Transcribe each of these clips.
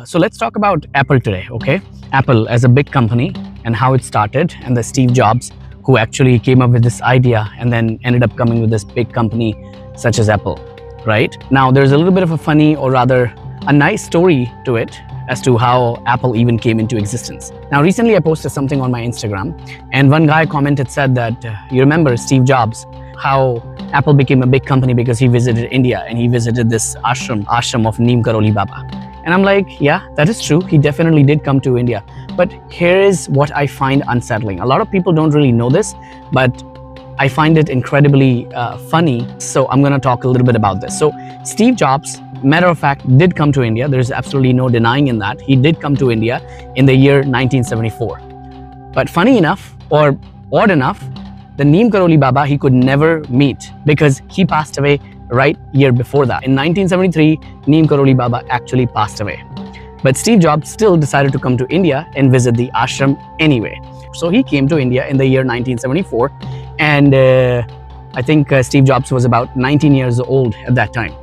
So let's talk about Apple today, okay? Apple as a big company and how it started, and the Steve Jobs who actually came up with this idea and then ended up coming with this big company such as Apple, right? Now there's a little bit of a funny, or rather a nice story to it as to how Apple even came into existence. Now recently I posted something on my Instagram, and one guy commented, said that you remember Steve Jobs, how Apple became a big company because he visited India and he visited this ashram of Neem Karoli Baba. And I'm like, yeah, that is true. He definitely did come to India. But here is what I find unsettling. A lot of people don't really know this, but I find it incredibly funny. So I'm going to talk a little bit about this. So Steve Jobs, matter of fact, did come to India. There's absolutely no denying in that. He did come to India in the year 1974. But funny enough, or odd enough, the Neem Karoli Baba he could never meet because he passed away right year before that. In 1973, Neem Karoli Baba actually passed away. But Steve Jobs still decided to come to India and visit the ashram anyway. So he came to India in the year 1974, and I think Steve Jobs was about 19 years old at that time.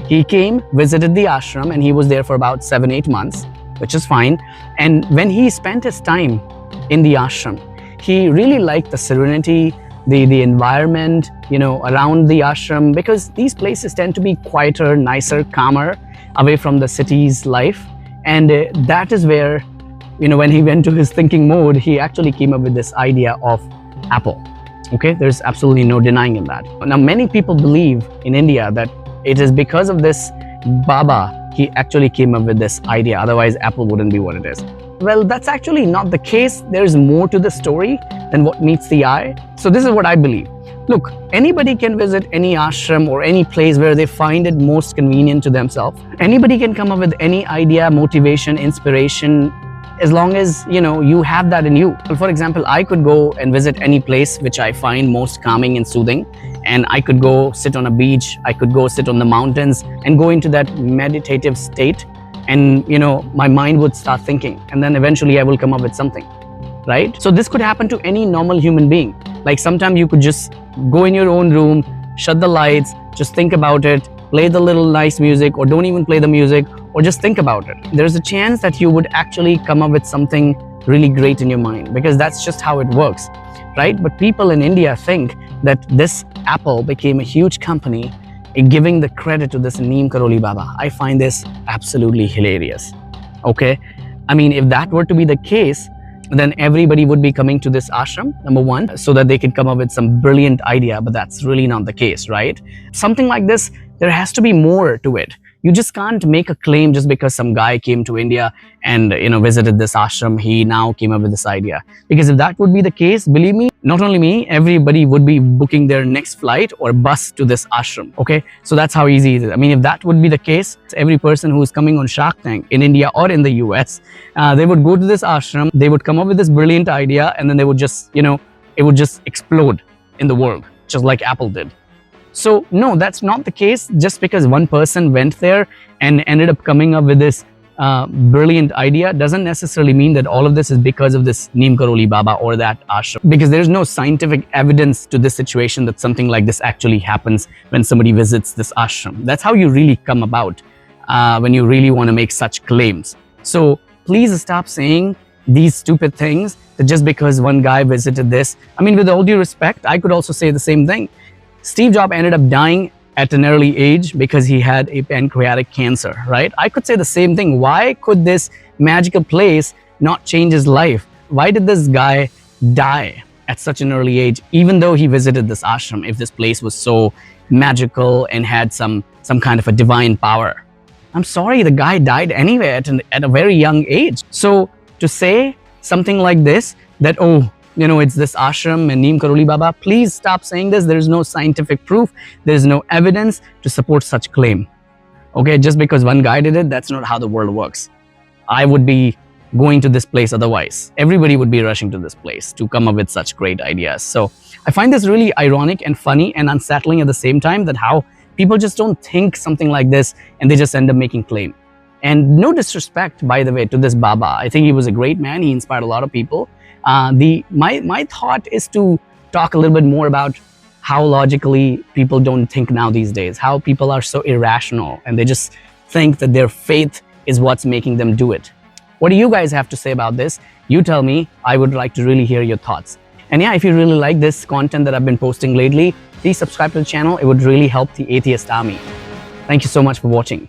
He came, visited the ashram, and he was there for about 7-8 months, which is fine. And when he spent his time in the ashram, he really liked the serenity, the environment, around the ashram, because these places tend to be quieter, nicer, calmer, away from the city's life. And that is where, when he went to his thinking mode, he actually came up with this idea of Apple. Okay, there's absolutely no denying in that. Now, many people believe in India that it is because of this Baba he actually came up with this idea. Otherwise, Apple wouldn't be what it is. Well, that's actually not the case. There's more to the story than what meets the eye. So this is what I believe. Look, anybody can visit any ashram or any place where they find it most convenient to themselves. Anybody can come up with any idea, motivation, inspiration, as long as, you have that in you. Well, for example, I could go and visit any place which I find most calming and soothing. And I could go sit on a beach, I could go sit on the mountains and go into that meditative state. And my mind would start thinking, and then eventually I will come up with something, right? So this could happen to any normal human being. Like sometimes you could just go in your own room, shut the lights, just think about it, play the little nice music, or don't even play the music, or just think about it. There's a chance that you would actually come up with something really great in your mind, because that's just how it works, right? But people in India think that this Apple became a huge company, giving the credit to this Neem Karoli Baba. I find this absolutely hilarious. Okay, I mean, if that were to be the case, then everybody would be coming to this ashram, number one, so that they could come up with some brilliant idea. But that's really not the case, right? Something like this, there has to be more to it. You just can't make a claim just because some guy came to India and visited this ashram, he now came up with this idea. Because if that would be the case, believe me, not only me, everybody would be booking their next flight or bus to this ashram. Okay, so that's how easy it is. I mean, if that would be the case, every person who is coming on Shark Tank in India or in the US, they would go to this ashram, they would come up with this brilliant idea, and then they would just, it would just explode in the world, just like Apple did. So no, that's not the case. Just because one person went there and ended up coming up with this brilliant idea doesn't necessarily mean that all of this is because of this Neem Karoli Baba or that ashram. Because there's no scientific evidence to this situation that something like this actually happens when somebody visits this ashram. That's how you really come about when you really want to make such claims. So please stop saying these stupid things that just because one guy visited this. I mean, with all due respect, I could also say the same thing. Steve Jobs ended up dying at an early age because he had a pancreatic cancer, right? I could say the same thing. Why could this magical place not change his life? Why did this guy die at such an early age, even though he visited this ashram, if this place was so magical and had some kind of a divine power? I'm sorry, the guy died anyway at a very young age. So to say something like this, that, oh, it's this ashram and Neem Karoli Baba, please stop saying this. There is no scientific proof. There is no evidence to support such claim. Okay, just because one guy did it, that's not how the world works. I would be going to this place otherwise. Everybody would be rushing to this place to come up with such great ideas. So I find this really ironic and funny and unsettling at the same time, that how people just don't think something like this and they just end up making claim. And no disrespect, by the way, to this Baba. I think he was a great man. He inspired a lot of people. My thought is to talk a little bit more about how logically people don't think now these days, how people are so irrational and they just think that their faith is what's making them do it. What do you guys have to say about this? You tell me. I would like to really hear your thoughts. And yeah, if you really like this content that I've been posting lately, please subscribe to the channel. It would really help the atheist army. Thank you so much for watching.